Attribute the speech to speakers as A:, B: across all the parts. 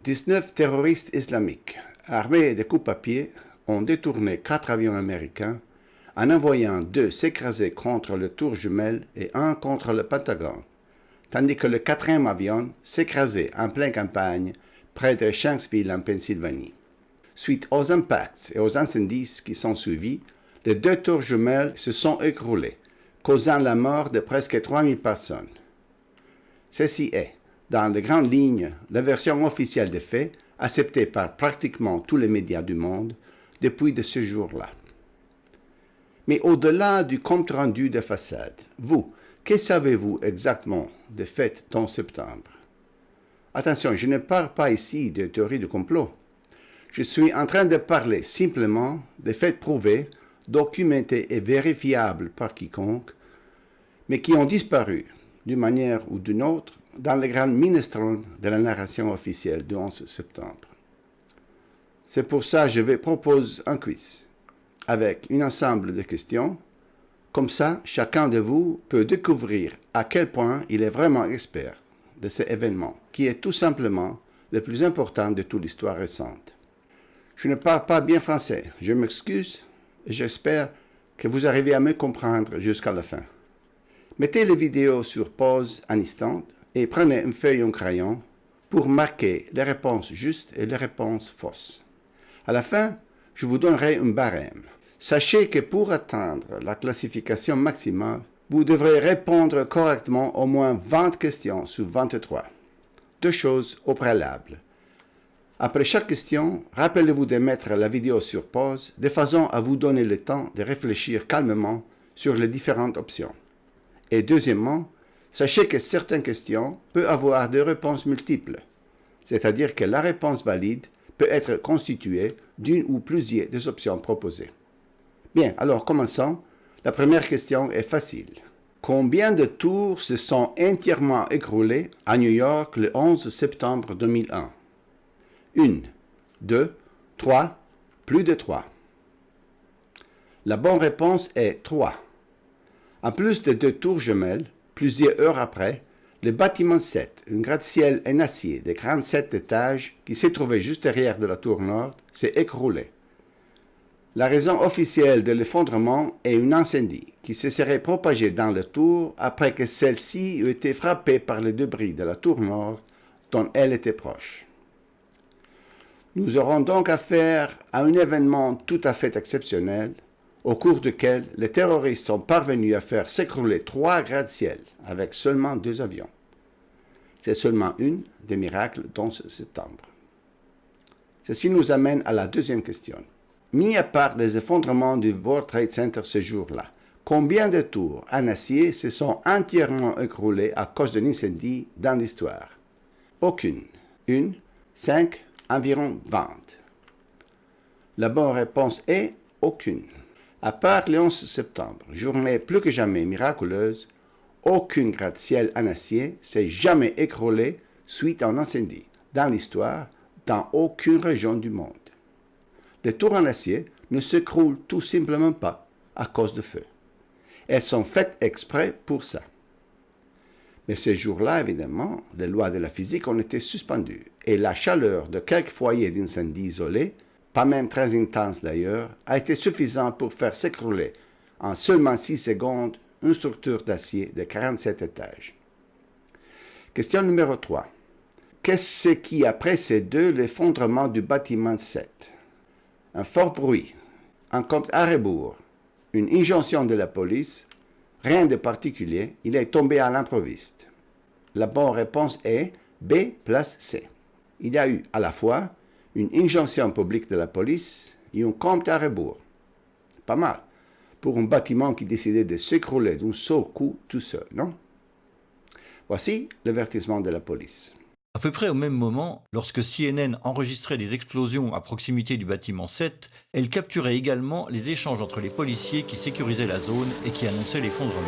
A: 19 terroristes islamiques, armés de coups à pied, ont détourné 4 avions américains en envoyant 2 s'écraser contre le Tour Jumelle et 1 contre le Pentagone, tandis que le 4e avion s'écrasait en pleine campagne près de Shanksville en Pennsylvanie. Suite aux impacts et aux incendies qui sont suivis, les 2 tours jumelles se sont écroulées, causant la mort de presque 3000 personnes. Ceci est, dans les grandes lignes, la version officielle des faits, acceptée par pratiquement tous les médias du monde depuis de ce jour-là. Mais au-delà du compte-rendu de façade, vous, que savez-vous exactement des faits d'11 septembre? Attention, je ne parle pas ici de théorie du complot. Je suis en train de parler simplement des faits prouvés, documentés et vérifiables par quiconque, mais qui ont disparu, d'une manière ou d'une autre, dans les grandes minestreles de la narration officielle du 11 septembre. C'est pour ça que je vais proposer un quiz, avec un ensemble de questions. Comme ça, chacun de vous peut découvrir à quel point il est vraiment expert de cet événement, qui est tout simplement le plus important de toute l'histoire récente. Je ne parle pas bien français, je m'excuse et j'espère que vous arrivez à me comprendre jusqu'à la fin. Mettez les vidéos sur pause un instant et prenez une feuille et un crayon pour marquer les réponses justes et les réponses fausses. À la fin, je vous donnerai un barème. Sachez que pour atteindre la classification maximale, vous devrez répondre correctement au moins 20 questions sur 23. 2 choses au préalable. Après chaque question, rappelez-vous de mettre la vidéo sur pause de façon à vous donner le temps de réfléchir calmement sur les différentes options. Et deuxièmement, sachez que certaines questions peuvent avoir des réponses multiples, c'est-à-dire que la réponse valide peut être constituée d'une ou plusieurs des options proposées. Bien, alors commençons. La première question est facile. Combien de tours se sont entièrement écroulées à New York le 11 septembre 2001? 1, 2, 3, plus de 3. La bonne réponse est 3. En plus de 2 tours jumelles, plusieurs heures après, le bâtiment 7, un gratte-ciel en acier de 47 étages qui s'est trouvé juste derrière de la tour nord, s'est écroulé. La raison officielle de l'effondrement est un incendie qui se serait propagé dans la tour après que celle-ci ait été frappée par les débris de la tour nord dont elle était proche. Nous aurons donc affaire à un événement tout à fait exceptionnel, au cours duquel les terroristes sont parvenus à faire s'écrouler 3 gratte-ciel avec seulement 2 avions. C'est seulement un des miracles d'11 septembre. Ceci nous amène à la deuxième question. Mis à part les effondrements du World Trade Center ce jour-là, combien de tours en acier se sont entièrement écroulées à cause d'un incendie dans l'histoire? Aucune. 1, 5, environ 20. La bonne réponse est aucune. À part le 11 septembre, journée plus que jamais miraculeuse, aucune gratte-ciel en acier s'est jamais écroulée suite à un incendie dans l'histoire, dans aucune région du monde. Les tours en acier ne s'écroulent tout simplement pas à cause de feu. Elles sont faites exprès pour ça. Mais ces jours-là, évidemment, les lois de la physique ont été suspendues et la chaleur de quelques foyers d'incendie isolés, pas même très intense d'ailleurs, a été suffisante pour faire s'écrouler en seulement 6 secondes une structure d'acier de 47 étages. Question numéro 3. Qu'est-ce qui a précédé l'effondrement du bâtiment 7? Un fort bruit, un compte à rebours, une injonction de la police, rien de particulier, il est tombé à l'improviste. La bonne réponse est B place C. Il y a eu à la fois une injonction publique de la police et un compte à rebours. Pas mal, pour un bâtiment qui décidait de s'écrouler d'un seul coup tout seul, non? Voici l'avertissement de la police.
B: À peu près au même moment, lorsque CNN enregistrait des explosions à proximité du bâtiment 7, elle capturait également les échanges entre les policiers qui sécurisaient la zone et qui annonçaient l'effondrement.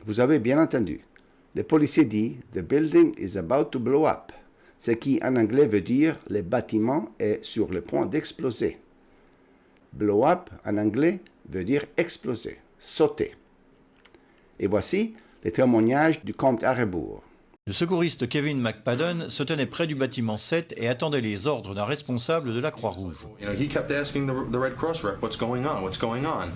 A: Vous avez bien entendu. le policier dit « The building is about to blow up », ce qui en anglais veut dire « le bâtiment est sur le point d'exploser ». Blow up en anglais veut dire exploser, sauter. Et voici les témoignages du comte à rebours.
B: Le secouriste Kevin McPadden se tenait près du bâtiment 7 et attendait les ordres d'un responsable de la Croix-Rouge.
C: He kept asking the Red Cross rep, what's going on?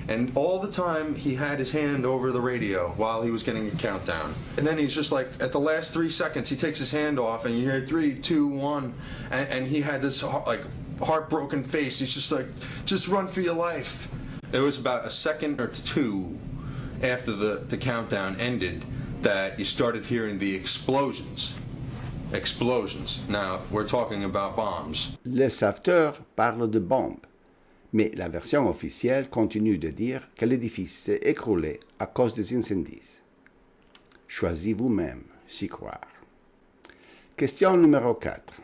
C: And all the time he had his hand over the radio while he was getting a countdown. And then he's just like, at the last 3 seconds, he takes his hand off and you hear 3, 2, 1. And he had this like heartbroken face. He's just like, just run for your life. It was about a second or two after the countdown ended that you started hearing the explosions. Explosions. Now, we're talking about bombs.
A: Les sauveteurs parlent de bombes, mais la version officielle continue de dire que l'édifice s'est écroulé à cause des incendies. Choisissez vous-même s'y croire. Question numéro 4.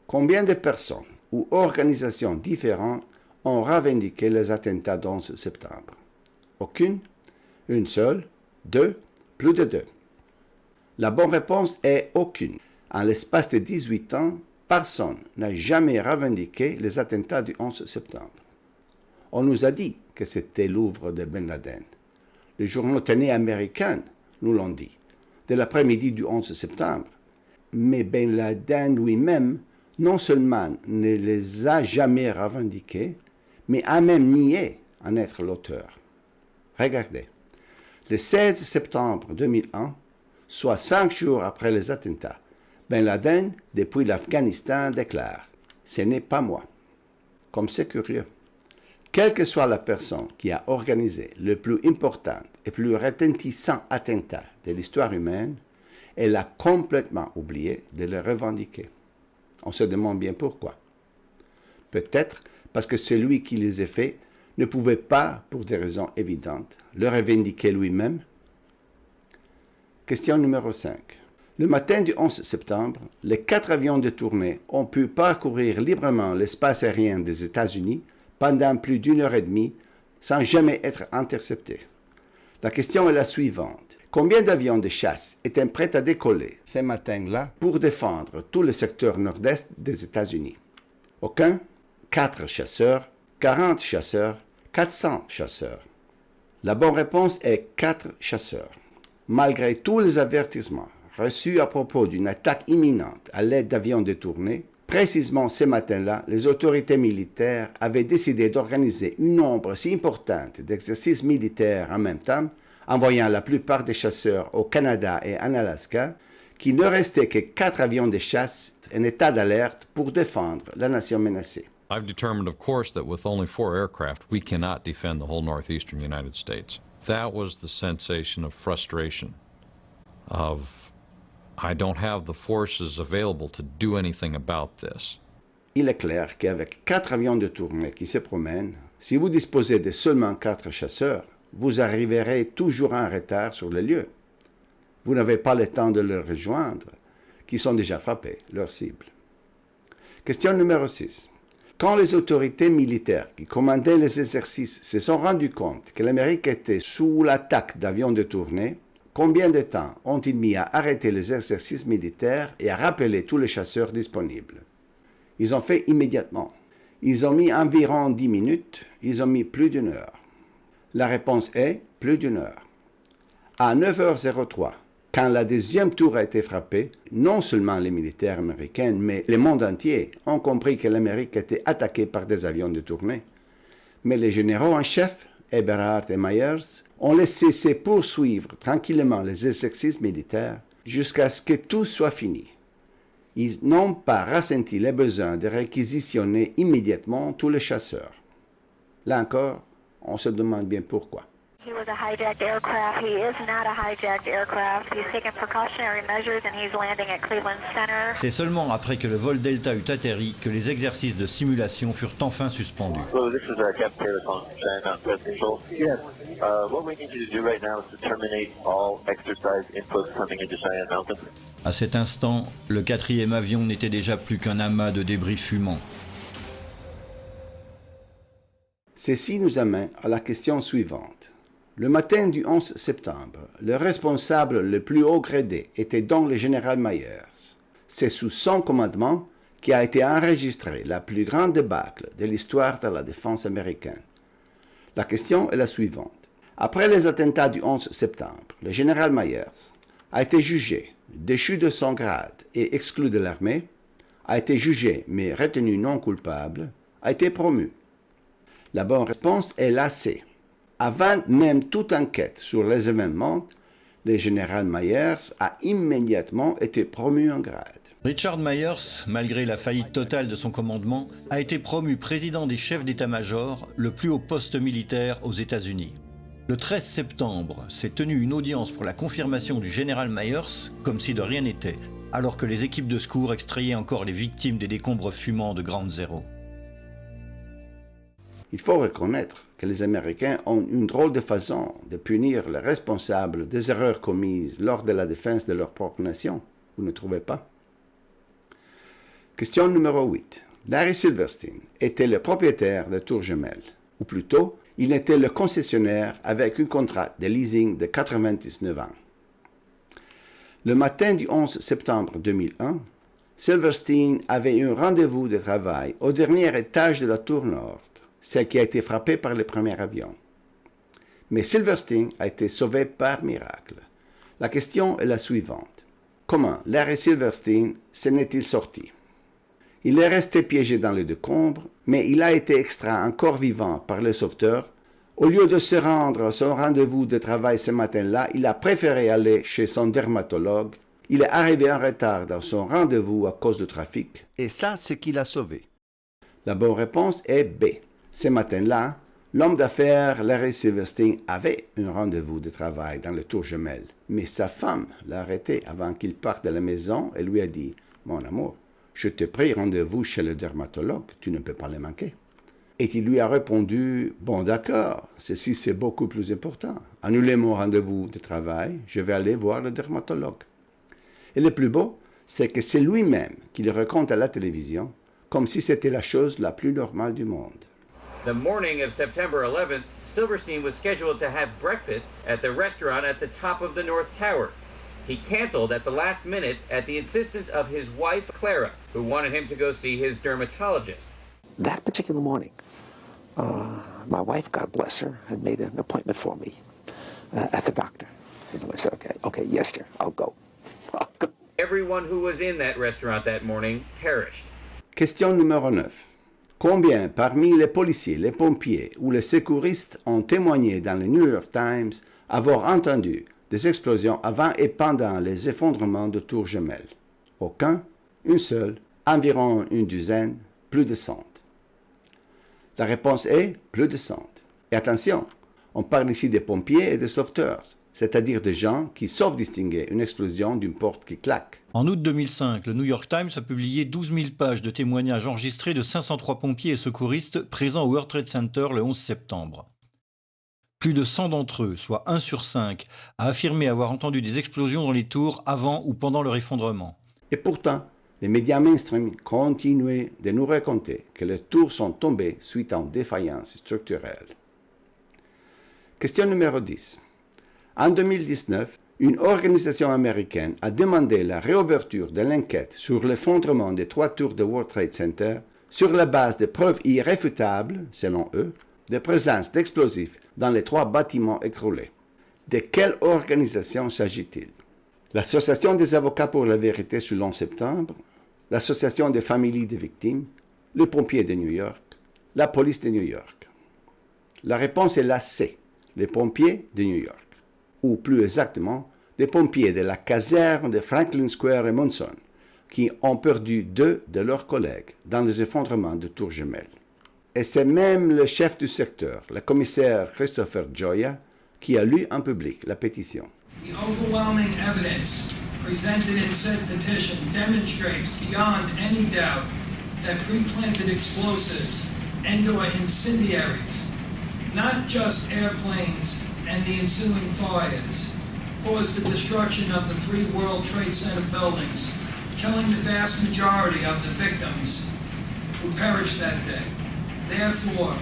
A: Combien de personnes ou organisations différentes ont revendiqué les attentats du 11 septembre? Aucune? Une seule? Deux? Plus de deux? La bonne réponse est aucune. En l'espace de 18 ans, personne n'a jamais revendiqué les attentats du 11 septembre. On nous a dit que c'était l'œuvre de Ben Laden. Les journaux télé américains nous l'ont dit, dès l'après-midi du 11 septembre. Mais Ben Laden lui-même, non seulement ne les a jamais revendiqués, mais a même nié en être l'auteur. Regardez, le 16 septembre 2001, soit 5 jours après les attentats, Ben Laden, depuis l'Afghanistan, déclare « Ce n'est pas moi ». Comme c'est curieux. Quelle que soit la personne qui a organisé le plus important et plus retentissant attentat de l'histoire humaine, elle a complètement oublié de le revendiquer. On se demande bien pourquoi. Peut-être parce que celui qui les a faits ne pouvait pas, pour des raisons évidentes, le revendiquer lui-même. Question numéro 5. Le matin du 11 septembre, les 4 avions de tournée ont pu parcourir librement l'espace aérien des États-Unis pendant plus d'1 heure et demie sans jamais être interceptés. La question est la suivante. Combien d'avions de chasse étaient prêts à décoller ce matin-là pour défendre tout le secteur nord-est des États-Unis? Aucun? 4 chasseurs, 40 chasseurs, 400 chasseurs. La bonne réponse est 4 chasseurs. Malgré tous les avertissements reçus à propos d'une attaque imminente à l'aide d'avions de tournée, précisément ce matin-là, les autorités militaires avaient décidé d'organiser un nombre si important d'exercices militaires en même temps, envoyant la plupart des chasseurs au Canada et en Alaska, qu'il ne restait que 4 avions de chasse en état d'alerte pour défendre la nation menacée.
D: I've determined, of course, that with only 4 aircraft, we cannot defend the whole northeastern United States. That was the sensation of frustration, of I don't have the forces available to do anything about this.
A: Il est clair qu'avec 4 avions de tournée qui se promènent, si vous disposez de seulement 4 chasseurs, vous arriverez toujours en retard sur le lieu. Vous n'avez pas le temps de les rejoindre, qui sont déjà frappés, leur cible. Question numéro 6. Quand les autorités militaires qui commandaient les exercices se sont rendus compte que l'Amérique était sous l'attaque d'avions de tournée, combien de temps ont-ils mis à arrêter les exercices militaires et à rappeler tous les chasseurs disponibles? Ils ont fait immédiatement. Ils ont mis environ 10 minutes, ils ont mis plus d'1 heure. La réponse est plus d'1 heure. À 9h03, quand la deuxième tour a été frappée, non seulement les militaires américains, mais le monde entier ont compris que l'Amérique était attaquée par des avions de tournée. Mais les généraux en chef, Eberhard et Myers, ont laissé se poursuivre tranquillement les exercices militaires jusqu'à ce que tout soit fini. Ils n'ont pas ressenti le besoin de réquisitionner immédiatement tous les chasseurs. Là encore, on se demande bien pourquoi.
E: He was a hijacked aircraft. He is not a hijacked aircraft. He's taken precautionary measures and he's landing at Cleveland Center.
B: C'est seulement après que le vol Delta eut atterri que les exercices de simulation furent enfin suspendus.
F: Hello, this is Captain Taylor calling from Cheyenne Mountain Control. Yes. What we need you to do right now is to terminate all exercise inputs coming into Cheyenne Mountain.
B: À cet instant, le 4e avion n'était déjà plus qu'un amas de débris fumants.
A: Ceci nous amène à la question suivante. Le matin du 11 septembre, le responsable le plus haut gradé était donc le général Myers. C'est sous son commandement qu'a été enregistrée la plus grande débâcle de l'histoire de la défense américaine. La question est la suivante. Après les attentats du 11 septembre, le général Myers a été jugé, déchu de son grade et exclu de l'armée, a été jugé mais retenu non coupable, a été promu. La bonne réponse est la C. Avant même toute enquête sur les événements, le général Myers a immédiatement été promu en grade.
B: Richard Myers, malgré la faillite totale de son commandement, a été promu président des chefs d'état-major, le plus haut poste militaire aux États-Unis. Le 13 septembre, s'est tenue une audience pour la confirmation du général Myers, comme si de rien n'était, alors que les équipes de secours extrayaient encore les victimes des décombres fumants de Ground Zero.
A: Il faut reconnaître que les Américains ont une drôle de façon de punir les responsables des erreurs commises lors de la défense de leur propre nation. Vous ne trouvez pas? Question numéro 8. Larry Silverstein était le propriétaire de Tours Jumelles, ou plutôt, il était le concessionnaire avec un contrat de leasing de 99 ans. Le matin du 11 septembre 2001, Silverstein avait un rendez-vous de travail au dernier étage de la tour nord, celle qui a été frappée par le premier avion. Mais Silverstein a été sauvé par miracle. La question est la suivante. Comment Larry Silverstein s'en est-il sorti? Il est resté piégé dans les décombres, mais il a été extrait encore vivant par les sauveteurs. Au lieu de se rendre à son rendez-vous de travail ce matin-là, il a préféré aller chez son dermatologue. Il est arrivé en retard dans son rendez-vous à cause du trafic, et ça, c'est ce qui l'a sauvé. La bonne réponse est B. Ce matin-là, l'homme d'affaires Larry Silverstein avait un rendez-vous de travail dans le Tours Jumelles, mais sa femme l'a arrêté avant qu'il parte de la maison et lui a dit « Mon amour, je t'ai pris rendez-vous chez le dermatologue, tu ne peux pas le manquer. » Et il lui a répondu « Bon d'accord, ceci c'est beaucoup plus important. Annulez mon rendez-vous de travail, je vais aller voir le dermatologue. » Et le plus beau, c'est que c'est lui-même qui le raconte à la télévision, comme si c'était la chose la plus normale du monde.
G: The morning of September 11th, Silverstein was scheduled to have breakfast at the restaurant at the top of the North Tower. He canceled at the last minute at the insistence of his wife, Clara, who wanted him to go see his dermatologist.
H: That particular morning, my wife, God bless her, had made an appointment for me at the doctor. And I said, okay, yes, dear, I'll go.
G: Everyone who was in that restaurant that morning perished.
A: Question numéro 9. Combien parmi les policiers, les pompiers ou les secouristes ont témoigné dans le New York Times avoir entendu des explosions avant et pendant les effondrements de Tours Jumelles? Aucun, une seule, environ une dizaine, plus de 100. La réponse est plus de 100. Et attention, on parle ici des pompiers et des sauveteurs, c'est-à-dire des gens qui savent distinguer une explosion d'une porte qui claque.
B: En août 2005, le New York Times a publié 12 000 pages de témoignages enregistrés de 503 pompiers et secouristes présents au World Trade Center le 11 septembre. Plus de 100 d'entre eux, soit 1 sur 5, a affirmé avoir entendu des explosions dans les tours avant ou pendant leur effondrement.
A: Et pourtant, les médias mainstream continuaient de nous raconter que les tours sont tombées suite à une défaillance structurelle. Question numéro 10. En 2019, une organisation américaine a demandé la réouverture de l'enquête sur l'effondrement des 3 tours de World Trade Center sur la base de preuves irréfutables, selon eux, de présence d'explosifs dans les 3 bâtiments écroulés. De quelle organisation s'agit-il? L'Association des avocats pour la vérité sur l'11 septembre, l'Association des familles des victimes, les pompiers de New York, la police de New York. La réponse est la C, les pompiers de New York, ou plus exactement, des pompiers de la caserne de Franklin Square et Monson, qui ont perdu 2 de leurs collègues dans les effondrements de Tours Jumelles. Et c'est même le chef du secteur, le commissaire Christopher Gioia, qui a lu en public la pétition.
I: The overwhelming evidence presented in said petition demonstrates beyond any doubt that pre-planted explosives and/or incendiaries, not just airplanes and the ensuing fires, caused the destruction of the 3 World Trade Center buildings, killing the vast majority of the victims who perished that day. Therefore,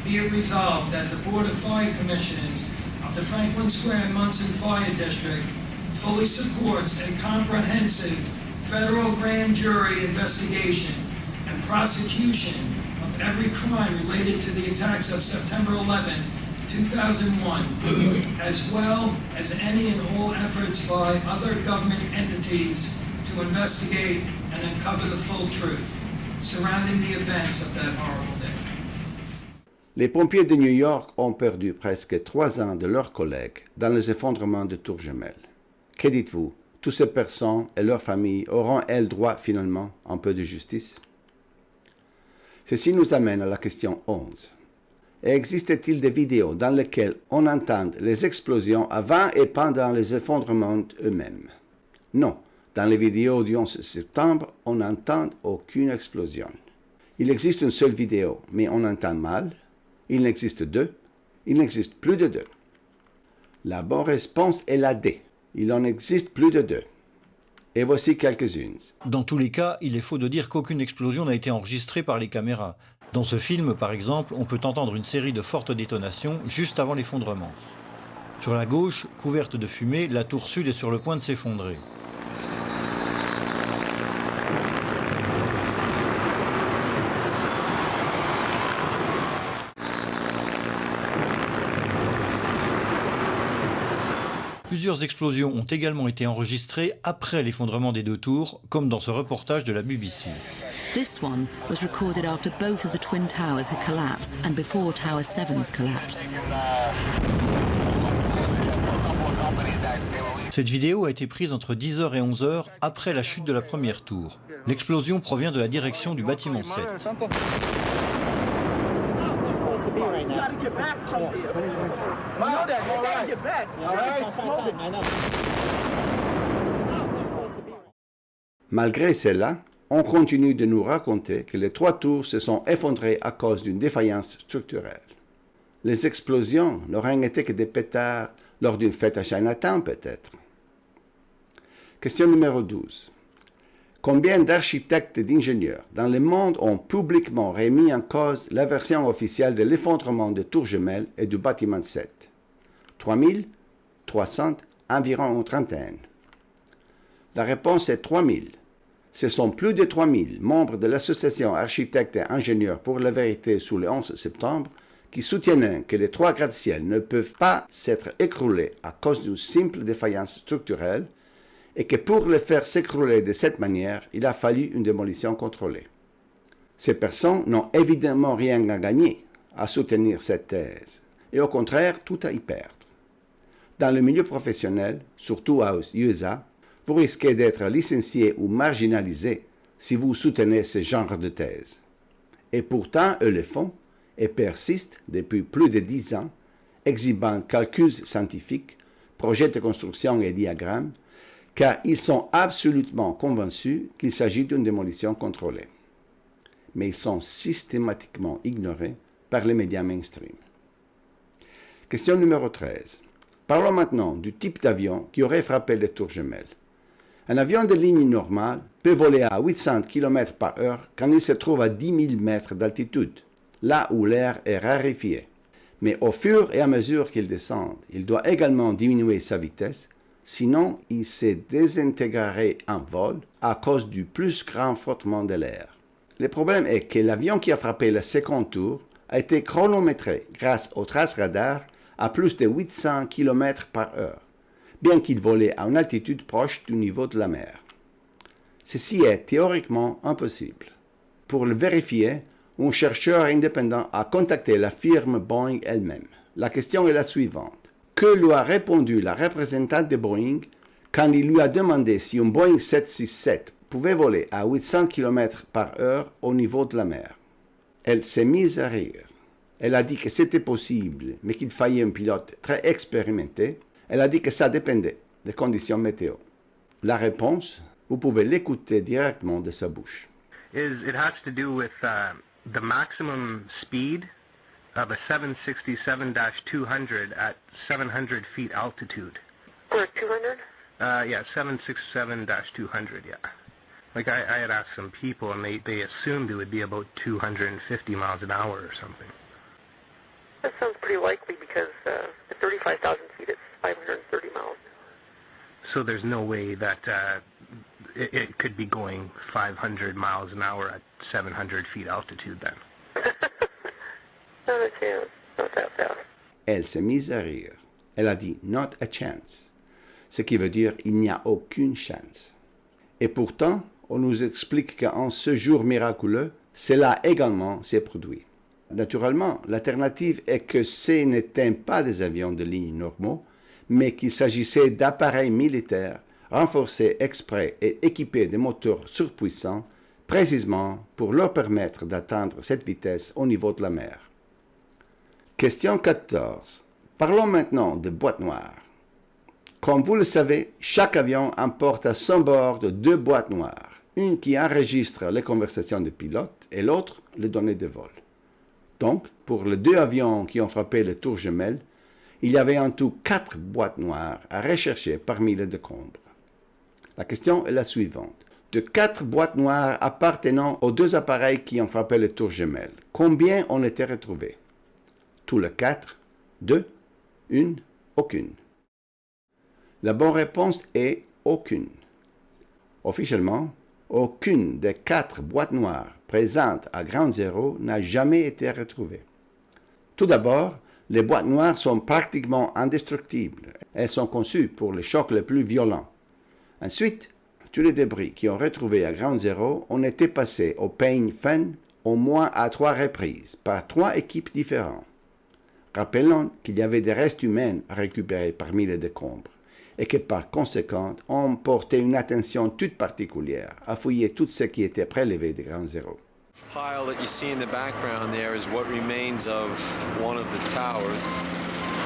I: be it resolved that the Board of Fire Commissioners of the Franklin Square Munson Fire District fully supports a comprehensive federal grand jury investigation and prosecution of every crime related to the attacks of September 11th, 2001, as well as any and all efforts by other government entities to investigate and uncover the full truth surrounding the events of that horrible day.
A: Les pompiers de New York ont perdu presque 3 ans de leurs collègues dans les effondrements de tours jumelles. Que dites-vous? Toutes ces personnes et leurs familles auront-elles droit finalement à un peu de justice? Ceci nous amène à la question 11. Existe-t-il des vidéos dans lesquelles on entend les explosions avant et pendant les effondrements eux-mêmes? Non, dans les vidéos du 11 septembre, on n'entend aucune explosion. Il existe une seule vidéo, mais on entend mal. Il n'existe deux. Il n'existe plus de deux. La bonne réponse est la D. Il en existe plus de deux. Et voici quelques-unes.
B: Dans tous les cas, il est faux de dire qu'aucune explosion n'a été enregistrée par les caméras. Dans ce film, par exemple, on peut entendre une série de fortes détonations juste avant l'effondrement. Sur la gauche, couverte de fumée, la tour sud est sur le point de s'effondrer. Plusieurs explosions ont également été enregistrées après l'effondrement des deux tours, comme dans ce reportage de la BBC.
J: This one was recorded after both of the Twin Towers had collapsed and before Tower 7's collapse.
B: Cette vidéo a été prise entre 10h et 11h après la chute de la première tour. L'explosion provient de la direction du bâtiment 7.
A: Malgré cela, on continue de nous raconter que les 3 tours se sont effondrées à cause d'une défaillance structurelle. Les explosions n'auraient été que des pétards lors d'une fête à Chinatown peut-être. Question numéro 12. Combien d'architectes et d'ingénieurs dans le monde ont publiquement remis en cause la version officielle de l'effondrement de Tours Jumelles et du bâtiment 7? 3000, 300, environ une trentaine. La réponse est 3000. Ce sont plus de 3000 membres de l'association Architectes et Ingénieurs pour la Vérité sous le 11 septembre qui soutiennent que les 3 gratte-ciels ne peuvent pas s'être écroulés à cause d'une simple défaillance structurelle et que pour les faire s'écrouler de cette manière, il a fallu une démolition contrôlée. Ces personnes n'ont évidemment rien à gagner à soutenir cette thèse, et au contraire, tout à y perdre. Dans le milieu professionnel, surtout aux USA, vous risquez d'être licencié ou marginalisé si vous soutenez ce genre de thèse. Et pourtant, eux le font et persistent depuis plus de 10 ans, exhibant calculs scientifiques, projets de construction et diagrammes, car ils sont absolument convaincus qu'il s'agit d'une démolition contrôlée. Mais ils sont systématiquement ignorés par les médias mainstream. Question numéro 13. Parlons maintenant du type d'avion qui aurait frappé les tours jumelles. Un avion de ligne normale peut voler à 800 km/h quand il se trouve à 10 000 mètres d'altitude, là où l'air est raréfié. Mais au fur et à mesure qu'il descend, il doit également diminuer sa vitesse, sinon il se désintégrerait en vol à cause du plus grand frottement de l'air. Le problème est que l'avion qui a frappé le second tour a été chronométré grâce aux traces radar à plus de 800 km/h, bien qu'il volait à une altitude proche du niveau de la mer. Ceci est théoriquement impossible. Pour le vérifier, un chercheur indépendant a contacté la firme Boeing elle-même. La question est la suivante. Que lui a répondu la représentante de Boeing quand il lui a demandé si un Boeing 767 pouvait voler à 800 km/h au niveau de la mer? Elle s'est mise à rire. Elle a dit que c'était possible, mais qu'il fallait un pilote très expérimenté. Elle a dit que ça dépendait des conditions météo. La réponse, vous pouvez l'écouter directement de sa bouche.
K: It has to do with the maximum speed of a 767-200 at 700 feet altitude.
L: For 200?
K: Yeah, 767-200, yeah. Like I had asked some people and they assumed it would be about 250 miles an hour or something.
L: That sounds pretty likely because the 36 25,000 feet, it's 530 miles.
K: So there's no way that it could be going 500 miles an hour at 700 feet altitude then?
L: Not a chance. Not that fast.
A: Elle s'est mise à rire. Elle a dit « not a chance », ce qui veut dire « il n'y a aucune chance ». Et pourtant, on nous explique qu'en ce jour miraculeux, cela également s'est produit. Naturellement, l'alternative est que ce n'étaient pas des avions de ligne normaux, mais qu'il s'agissait d'appareils militaires renforcés exprès et équipés de moteurs surpuissants, précisément pour leur permettre d'atteindre cette vitesse au niveau de la mer. Question 14. Parlons maintenant de boîtes noires. Comme vous le savez, chaque avion emporte à son bord 2 boîtes noires, une qui enregistre les conversations des pilotes et l'autre les données de vol. Donc, pour les 2 avions qui ont frappé le tour jumelle, il y avait en tout 4 boîtes noires à rechercher parmi les décombres. La question est la suivante. De 4 boîtes noires appartenant aux 2 appareils qui ont frappé le tour jumelle, combien ont été retrouvés? Tous les 4, 2, 1, aucune. La bonne réponse est aucune. Officiellement, aucune des 4 boîtes noires présentes à Ground Zero n'a jamais été retrouvée. Tout d'abord, les boîtes noires sont pratiquement indestructibles. Elles sont conçues pour les chocs les plus violents. Ensuite, tous les débris qui ont retrouvés à Ground Zero ont été passés au peigne fin au moins à 3 reprises par 3 équipes différentes. Rappelons qu'il y avait des restes humains à récupérer parmi les décombres et que par conséquent, on portait une attention toute particulière à fouiller tout ce qui était prélevé de Ground Zero.
M: The pile that you see in the background there is what remains of one of the towers.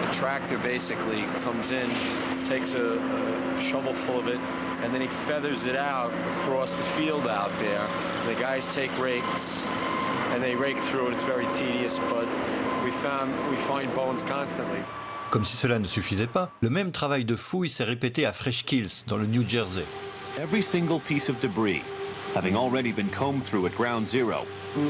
M: The tractor basically comes in, takes a shovel full of it, and then he feathers it out across the field out there. The guys take rakes and they rake through it. It's very tedious, but we find bones constantly.
B: Comme si cela ne suffisait pas, le même travail de fouille s'est répété à Fresh Kills, dans le New Jersey.
N: Every single piece of debris, having already been combed through at Ground Zero,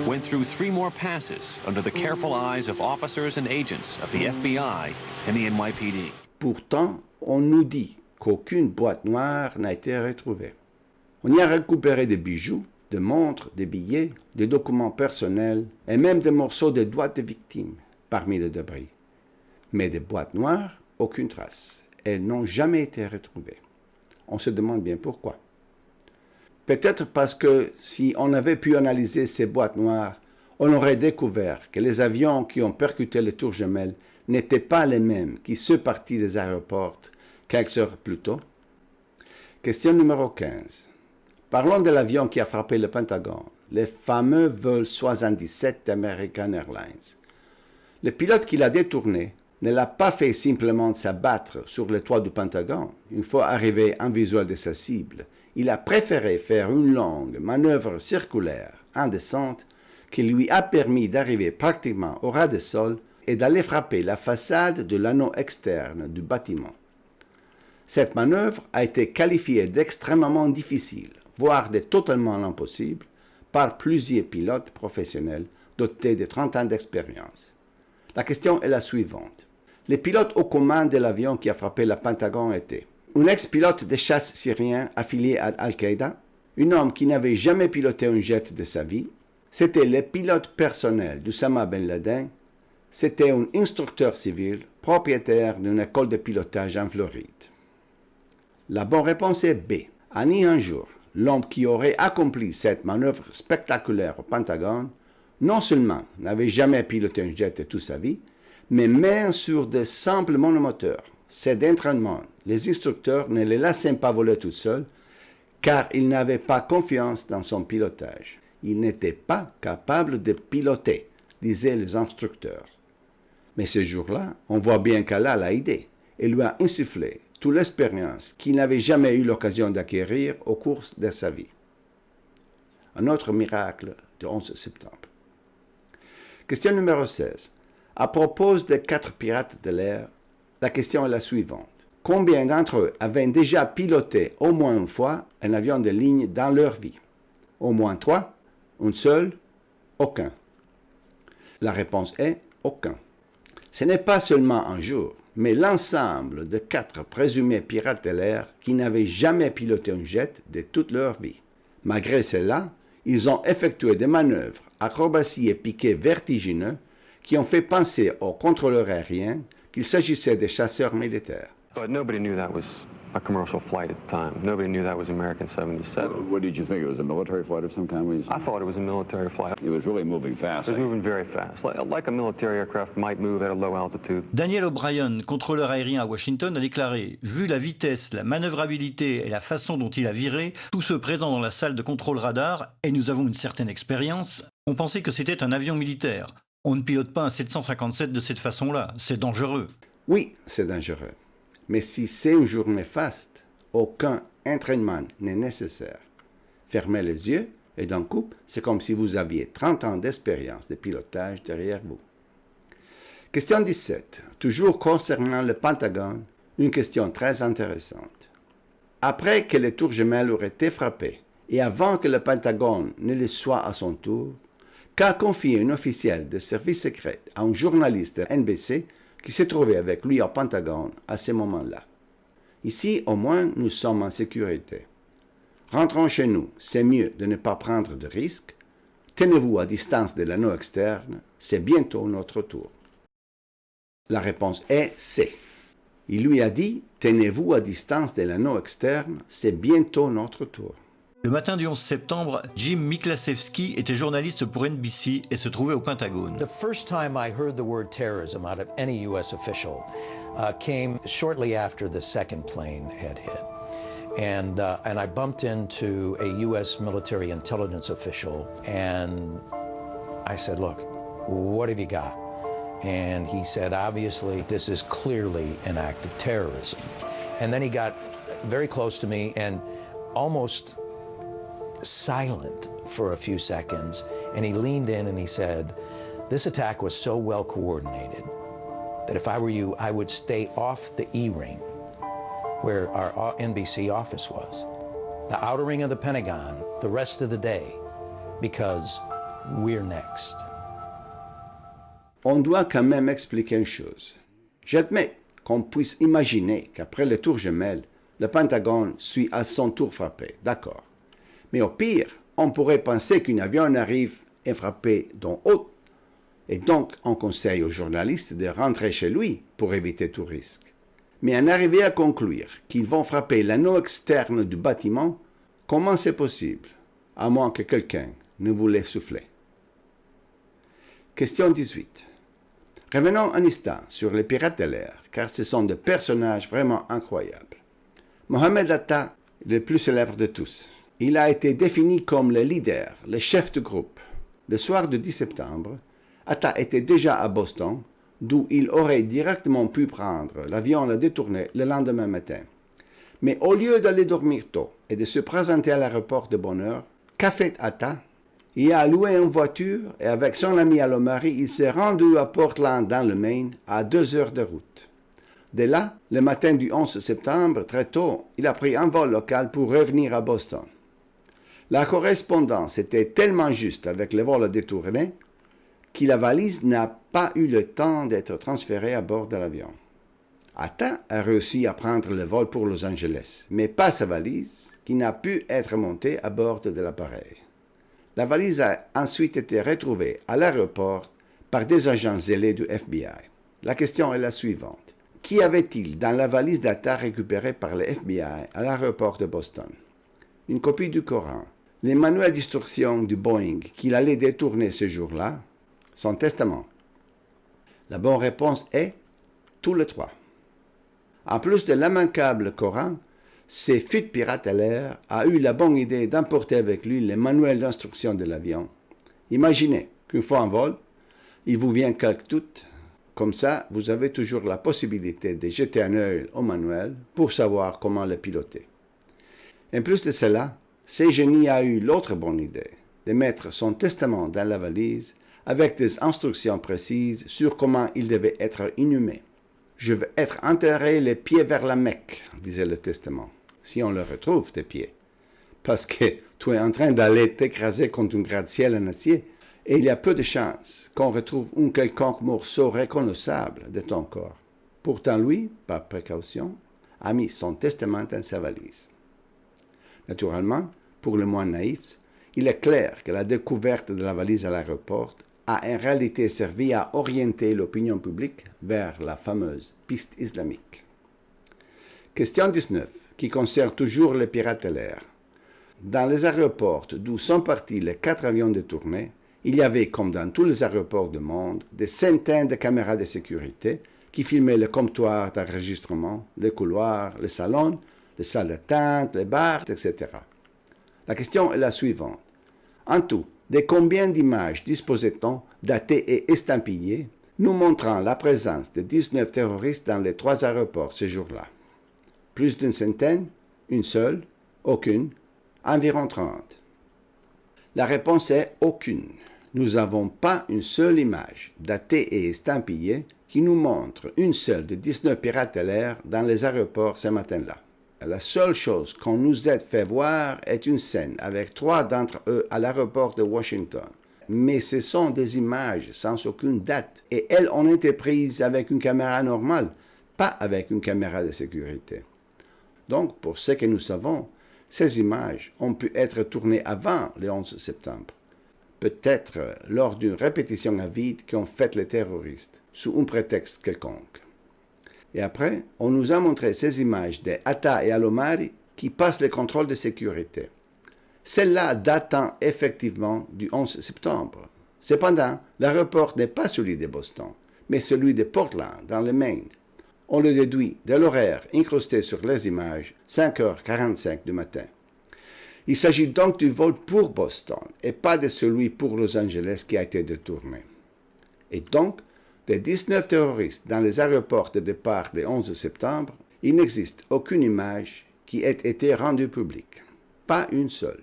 N: went through 3 more passes under the careful eyes of officers and agents of the FBI and the NYPD.
A: Pourtant, on nous dit qu'aucune boîte noire n'a été retrouvée. On y a récupéré des bijoux, des montres, des billets, des documents personnels et même des morceaux de doigts des victimes parmi les débris. Mais des boîtes noires, aucune trace. Elles n'ont jamais été retrouvées. On se demande bien pourquoi. Peut-être parce que si on avait pu analyser ces boîtes noires, on aurait découvert que les avions qui ont percuté le tour jumelle n'étaient pas les mêmes qui sont partis des aéroports quelques heures plus tôt. Question numéro 15. Parlons de l'avion qui a frappé le Pentagone, le fameux vol 77 d'American Airlines. Le pilote qui l'a détourné ne l'a pas fait simplement s'abattre sur le toit du Pentagone. Une fois arrivé en visuel de sa cible, il a préféré faire une longue manœuvre circulaire en descente qui lui a permis d'arriver pratiquement au ras du sol et d'aller frapper la façade de l'anneau externe du bâtiment. Cette manœuvre a été qualifiée d'extrêmement difficile, voire de totalement impossible, par plusieurs pilotes professionnels dotés de 30 ans d'expérience. La question est la suivante. Les pilotes aux commandes de l'avion qui a frappé le Pentagone étaient un ex-pilote de chasse syrien affilié à Al-Qaïda, un homme qui n'avait jamais piloté un jet de sa vie, c'était le pilote personnel d'Oussama Ben Laden, c'était un instructeur civil propriétaire d'une école de pilotage en Floride. La bonne réponse est B. Ni un jour, l'homme qui aurait accompli cette manœuvre spectaculaire au Pentagone non seulement n'avait jamais piloté un jet de toute sa vie, mais même sur de simples monomoteurs. C'est d'entraînement. Les instructeurs ne les laissaient pas voler tout seuls, car ils n'avaient pas confiance dans son pilotage. Il n'était pas capable de piloter, disaient les instructeurs. Mais ce jour-là, on voit bien qu'Allah l'a aidé et lui a insufflé toute l'expérience qu'il n'avait jamais eu l'occasion d'acquérir au cours de sa vie. Un autre miracle du 11 septembre. Question numéro 16. À propos des 4 pirates de l'air, la question est la suivante. Combien d'entre eux avaient déjà piloté au moins une fois un avion de ligne dans leur vie? Au moins 3? Un seul? Aucun. La réponse est aucun. Ce n'est pas seulement un jour, mais l'ensemble de 4 présumés pirates de l'air qui n'avaient jamais piloté un jet de toute leur vie. Malgré cela, ils ont effectué des manœuvres, acrobaties et piquets vertigineux qui ont fait penser aux contrôleurs aériens qu'il s'agissait de chasseurs militaires.
O: But nobody knew that was a commercial flight at the time. Nobody knew that was American 77.
P: What did you think? It was a military flight of some kind?
O: I thought it was a military flight.
P: It was really moving fast.
O: It was moving very fast, like a military aircraft might move at a low altitude.
B: Daniel O'Brien, contrôleur aérien à Washington, a déclaré « Vu la vitesse, la manœuvrabilité et la façon dont il a viré, tous ceux présents dans la salle de contrôle radar, et nous avons une certaine expérience, ont pensé que c'était un avion militaire. On ne pilote pas un 757 de cette façon-là, c'est dangereux. »
A: Oui, c'est dangereux. Mais si c'est une journée faste, aucun entraînement n'est nécessaire. Fermez les yeux et d'un coup, c'est comme si vous aviez 30 ans d'expérience de pilotage derrière vous. Question 17. Toujours concernant le Pentagone, une question très intéressante. Après que les tours jumelles auraient été frappées et avant que le Pentagone ne le soit à son tour, qu'a confié un officiel de service secret à un journaliste de NBC qui s'est trouvé avec lui au Pentagone à ce moment-là. Ici, au moins, nous sommes en sécurité. Rentrons chez nous, c'est mieux de ne pas prendre de risques. Tenez-vous à distance de l'anneau externe, c'est bientôt notre tour. La réponse est C. Il lui a dit, tenez-vous à distance de l'anneau externe, c'est bientôt notre tour.
B: Le matin du 11 septembre, Jim Miklasevski était journaliste pour NBC et se trouvait au Pentagone.
Q: The first time I heard the word terrorism out of any U.S. official came shortly after the second plane had hit. And I bumped into a U.S. military intelligence official and I said, look, what have you got? And he said, obviously, this is clearly an act of terrorism. And then he got very close to me and almost silent for a few seconds, and he leaned in and he said, this attack was so well coordinated that if I were you, I would stay off the E-ring where our NBC office was, the outer ring of the Pentagon, the rest of the day, because we're next.
A: On doit quand même expliquer une chose. J'admets qu'on puisse imaginer qu'après le tour jumelle, le Pentagone suit à son tour frappé, d'accord. Mais au pire, on pourrait penser qu'un avion arrive et frappé d'en haut. Et donc, on conseille aux journalistes de rentrer chez lui pour éviter tout risque. Mais en arriver à conclure qu'ils vont frapper l'anneau externe du bâtiment, comment c'est possible, à moins que quelqu'un ne vous l'ait soufflé? Question 18. Revenons un instant sur les pirates de l'air, car ce sont des personnages vraiment incroyables. Mohamed Atta, le plus célèbre de tous. Il a été défini comme le leader, le chef de groupe. Le soir du 10 septembre, Atta était déjà à Boston, d'où il aurait directement pu prendre l'avion le détourner le lendemain matin. Mais au lieu d'aller dormir tôt et de se présenter à l'aéroport de bonne heure, qu'a fait Atta? Il a loué une voiture et avec son ami Alomari, il s'est rendu à Portland dans le Maine à 2 heures de route. Dès là, le matin du 11 septembre, très tôt, il a pris un vol local pour revenir à Boston. La correspondance était tellement juste avec le vol détourné que la valise n'a pas eu le temps d'être transférée à bord de l'avion. Atta a réussi à prendre le vol pour Los Angeles, mais pas sa valise, qui n'a pu être montée à bord de l'appareil. La valise a ensuite été retrouvée à l'aéroport par des agents zélés du FBI. La question est la suivante. Qu'y avait-il dans la valise d'Atta récupérée par le FBI à l'aéroport de Boston? Une copie du Coran, les manuels d'instruction du Boeing qu'il allait détourner ce jour-là, son testament. La bonne réponse est tous les trois. En plus de l'immanquable Coran, ce fut pirate à l'air a eu la bonne idée d'emporter avec lui les manuels d'instruction de l'avion. Imaginez qu'une fois en vol, il vous vient quelque doute. Comme ça, vous avez toujours la possibilité de jeter un œil au manuel pour savoir comment le piloter. En plus de cela, ce génie a eu l'autre bonne idée, de mettre son testament dans la valise avec des instructions précises sur comment il devait être inhumé. « Je veux être enterré les pieds vers la Mecque », disait le testament, « si on le retrouve, tes pieds. Parce que tu es en train d'aller t'écraser contre un gratte-ciel en acier, et il y a peu de chances qu'on retrouve un quelconque morceau reconnaissable de ton corps. Pourtant, lui, par précaution, a mis son testament dans sa valise. Naturellement, pour le moins naïf, il est clair que la découverte de la valise à l'aéroport a en réalité servi à orienter l'opinion publique vers la fameuse piste islamique. Question 19, qui concerne toujours les pirates de l'air. Dans les aéroports d'où sont partis les 4 avions détournés, il y avait, comme dans tous les aéroports du monde, des centaines de caméras de sécurité qui filmaient le comptoir d'enregistrement, les couloirs, les salons, les salles d'attente, les bars, etc. La question est la suivante. En tout, de combien d'images disposait-on, datées et estampillées, nous montrant la présence de 19 terroristes dans les 3 aéroports ce jour-là? Plus d'une centaine? Une seule? Aucune? Environ 30. La réponse est aucune. Nous n'avons pas une seule image, datée et estampillée, qui nous montre une seule des 19 pirates de l'air dans les aéroports ce matin-là. La seule chose qu'on nous ait fait voir est une scène avec 3 d'entre eux à l'aéroport de Washington. Mais ce sont des images sans aucune date et elles ont été prises avec une caméra normale, pas avec une caméra de sécurité. Donc, pour ce que nous savons, ces images ont pu être tournées avant le 11 septembre. Peut-être lors d'une répétition à vide qu'ont faite les terroristes, sous un prétexte quelconque. Et après, on nous a montré ces images des Atta et Alomari qui passent les contrôles de sécurité. Celles-là datant effectivement du 11 septembre. Cependant, l'aéroport n'est pas celui de Boston, mais celui de Portland, dans le Maine. On le déduit de l'horaire incrusté sur les images, 5h45 du matin. Il s'agit donc du vol pour Boston et pas de celui pour Los Angeles qui a été détourné. Et donc, des 19 terroristes dans les aéroports de départ du 11 septembre, il n'existe aucune image qui ait été rendue publique. Pas une seule.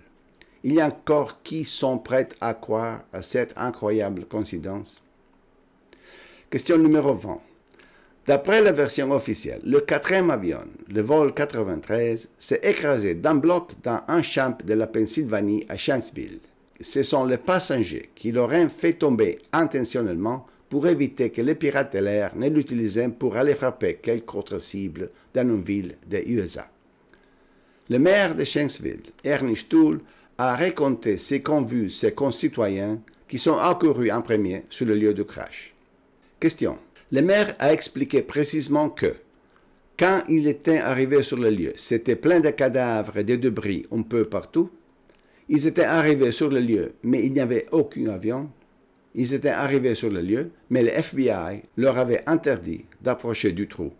A: Il y a encore qui sont prêts à croire à cette incroyable coïncidence. Question numéro 20. D'après la version officielle, le 4e avion, le vol 93, s'est écrasé d'un bloc dans un champ de la Pennsylvanie à Shanksville. Ce sont les passagers qui l'auraient fait tomber intentionnellement pour éviter que les pirates de l'air ne l'utilisaient pour aller frapper quelque autre cible dans une ville des USA. Le maire de Shanksville, Ernie Stuhl, a raconté ce qu'ont vu ses concitoyens qui sont accourus en premier sur le lieu du crash. Question. Le maire a expliqué précisément que, quand il était arrivé sur le lieu, c'était plein de cadavres et de débris un peu partout. Ils étaient arrivés sur le lieu, mais il n'y avait aucun avion. Ils étaient arrivés sur le lieu, mais le FBI leur avait interdit d'approcher du trou.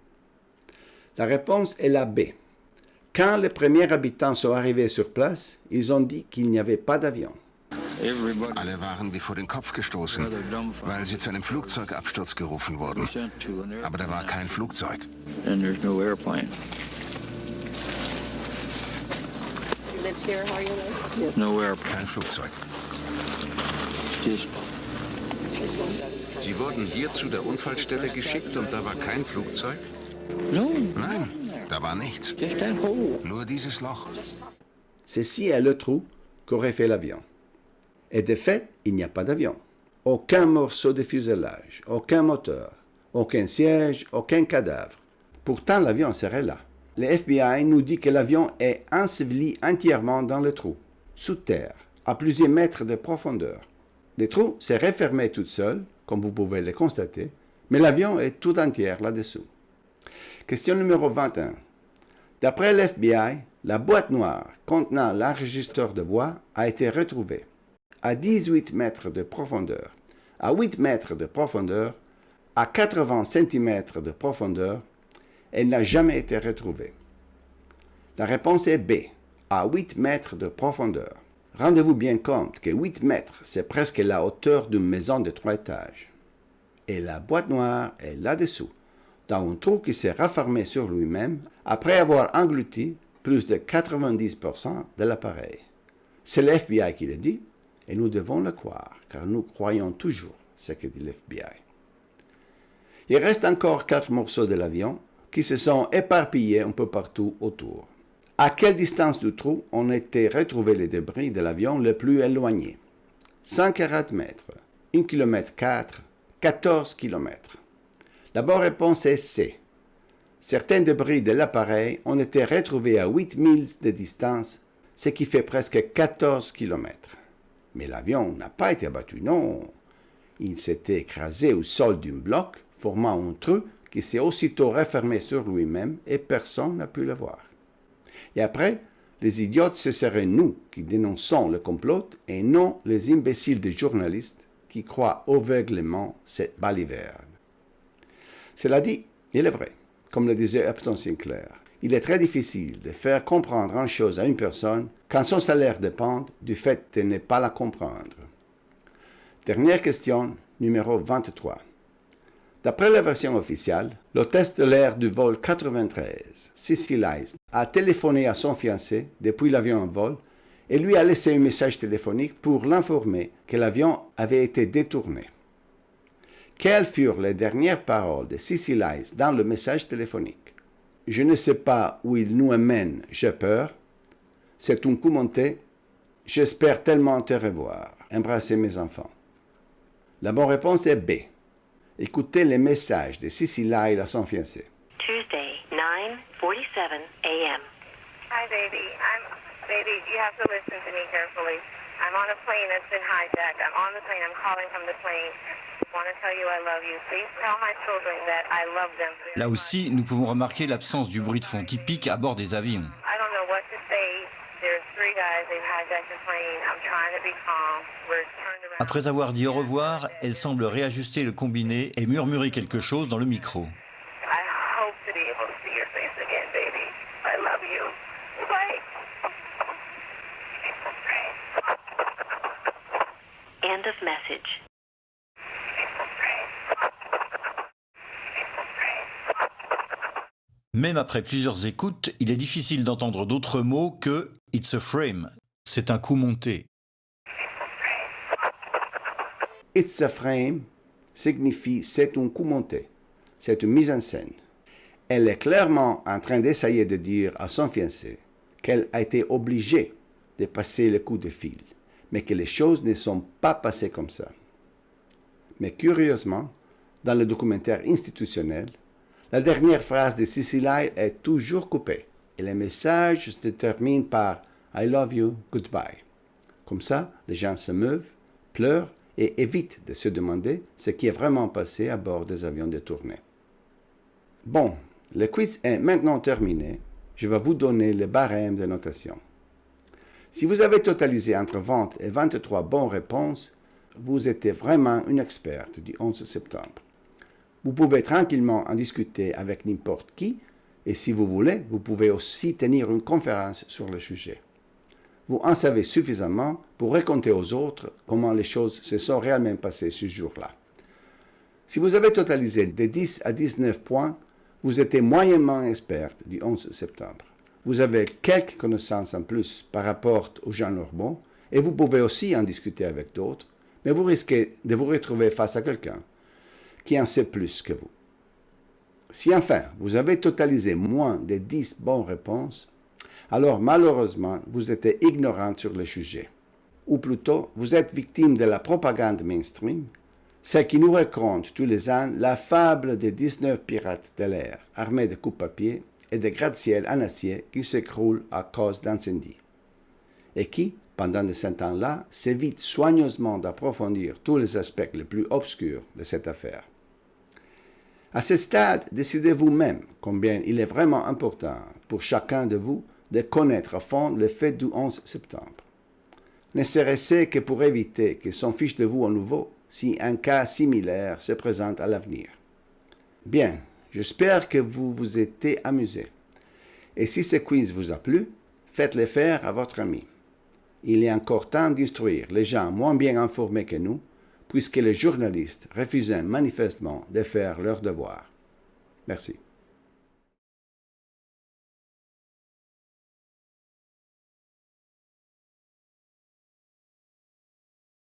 A: La réponse est la B. Quand les premiers habitants sont arrivés sur place, ils ont dit qu'il n'y avait pas d'avion.
R: Alle waren wie vor den Kopf gestoßen, weil sie zu einem Flugzeugabsturz gerufen wurden. Aber da war kein Flugzeug.
S: And there's no airplane.
L: You lived here all your life? Yes.
S: No airplane.
R: Kein Flugzeug.
S: Just
R: Sie wurden hier zu der Unfallstelle geschickt und da war kein Flugzeug?
S: no.
R: Nein, da war nichts.
S: Just that hole.
R: Nur dieses Loch.
A: Ceci est le trou qu'aurait fait l'avion. Et de fait, il n'y a pas d'avion. Aucun morceau de fuselage, aucun moteur, aucun siège, aucun cadavre. Pourtant, l'avion serait là. Le FBI nous dit que l'avion est enseveli entièrement dans le trou, sous terre, à plusieurs mètres de profondeur. Le trou s'est refermé tout seul, comme vous pouvez le constater, mais l'avion est tout entier là-dessous. Question numéro 21. D'après l'FBI, la boîte noire contenant l'enregistreur de voix a été retrouvée à 18 mètres de profondeur, à 8 mètres de profondeur, à 80 cm de profondeur. Elle n'a jamais été retrouvée. La réponse est B, à 8 mètres de profondeur. Rendez-vous bien compte que 8 mètres, c'est presque la hauteur d'une maison de 3 étages. Et la boîte noire est là-dessous, dans un trou qui s'est raffermé sur lui-même après avoir englouti plus de 90% de l'appareil. C'est l'FBI qui le dit, et nous devons le croire, car nous croyons toujours ce que dit l'FBI. Il reste encore 4 morceaux de l'avion qui se sont éparpillés un peu partout autour. À quelle distance du trou ont été retrouvés les débris de l'avion le plus éloigné? 140 mètres, 1 km 4, 14 km. La bonne réponse est C, Certains débris de l'appareil ont été retrouvés à 8 milles de distance, ce qui fait presque 14 km. Mais l'avion n'a pas été abattu, non. Il s'était écrasé au sol d'un bloc, formant un trou qui s'est aussitôt refermé sur lui-même et personne n'a pu le voir. Et après, les idiotes, ce seraient nous qui dénonçons le complot et non les imbéciles des journalistes qui croient aveuglément cette baliverne. Cela dit, il est vrai, comme le disait Upton Sinclair, il est très difficile de faire comprendre une chose à une personne quand son salaire dépend du fait de ne pas la comprendre. Dernière question, numéro 23. D'après la version officielle, l'hôtesse de l'air du vol 93, Cissy Lice, a téléphoné à son fiancé depuis l'avion en vol et lui a laissé un message téléphonique pour l'informer que l'avion avait été détourné. Quelles furent les dernières paroles de Cissy Lice dans le message téléphonique? Je ne sais pas où il nous amène, j'ai peur. C'est un coup monté. J'espère tellement te revoir. Embrassez mes enfants. La bonne réponse est B. Écoutez les messages de Cissy Lice à son fiancé.
T: Tuesday, 9:47 a.m.
L: Hi, baby. Baby, you have to listen to me carefully. I'm on a plane that's been hijacked. I'm on the plane. I'm calling from the plane. I want to tell you I love you. Please tell my children that I love them.
B: Là aussi, nous pouvons remarquer l'absence du bruit de fond typique à bord des avions.
L: I don't know what to say. There's 3 guys. They've hijacked the plane. I'm trying to be calm. We're turned around.
B: Après avoir dit au revoir, elle semble réajuster le combiné et murmurer quelque chose dans le micro.
L: I hope to be able to see your face again, baby. I love you. Bye.
T: End of message.
B: Même après plusieurs écoutes, il est difficile d'entendre d'autres mots que « it's a frame ». C'est un coup monté.
A: It's a frame signifie c'est un coup monté. C'est une mise en scène. Elle est clairement en train d'essayer de dire à son fiancé qu'elle a été obligée de passer le coup de fil, mais que les choses ne sont pas passées comme ça. Mais curieusement, dans le documentaire institutionnel, la dernière phrase de Cissy Lice est toujours coupée et le message se termine par « I love you, goodbye ». Comme ça, les gens se meuvent, pleurent et évitent de se demander ce qui est vraiment passé à bord des avions détournés. Bon, le quiz est maintenant terminé. Je vais vous donner le barème de notation. Si vous avez totalisé entre 20 et 23 bonnes réponses, vous êtes vraiment une experte du 11 septembre. Vous pouvez tranquillement en discuter avec n'importe qui, et si vous voulez, vous pouvez aussi tenir une conférence sur le sujet. Vous en savez suffisamment pour raconter aux autres comment les choses se sont réellement passées ce jour-là. Si vous avez totalisé de 10 à 19 points, vous êtes moyennement experte du 11 septembre. Vous avez quelques connaissances en plus par rapport aux gens normaux, et vous pouvez aussi en discuter avec d'autres, mais vous risquez de vous retrouver face à quelqu'un qui en sait plus que vous. Si enfin vous avez totalisé moins de 10 bonnes réponses, alors malheureusement vous êtes ignorante sur le sujet. Ou plutôt, vous êtes victime de la propagande mainstream, celle qui nous raconte tous les ans la fable des 19 pirates de l'air armés de coupe-papier et de gratte-ciel en acier qui s'écroulent à cause d'incendies. Et qui, pendant de ce temps-là, s'évite soigneusement d'approfondir tous les aspects les plus obscurs de cette affaire. À ce stade, décidez vous-même combien il est vraiment important pour chacun de vous de connaître à fond les faits du 11 septembre. Ne serait-ce que pour éviter que s'en fiche de vous à nouveau si un cas similaire se présente à l'avenir. Bien, j'espère que vous vous êtes amusé. Et si ce quiz vous a plu, faites-le faire à votre ami. Il est encore temps d'instruire les gens moins bien informés que nous, puisque les journalistes refusaient manifestement de faire leur devoir. Merci.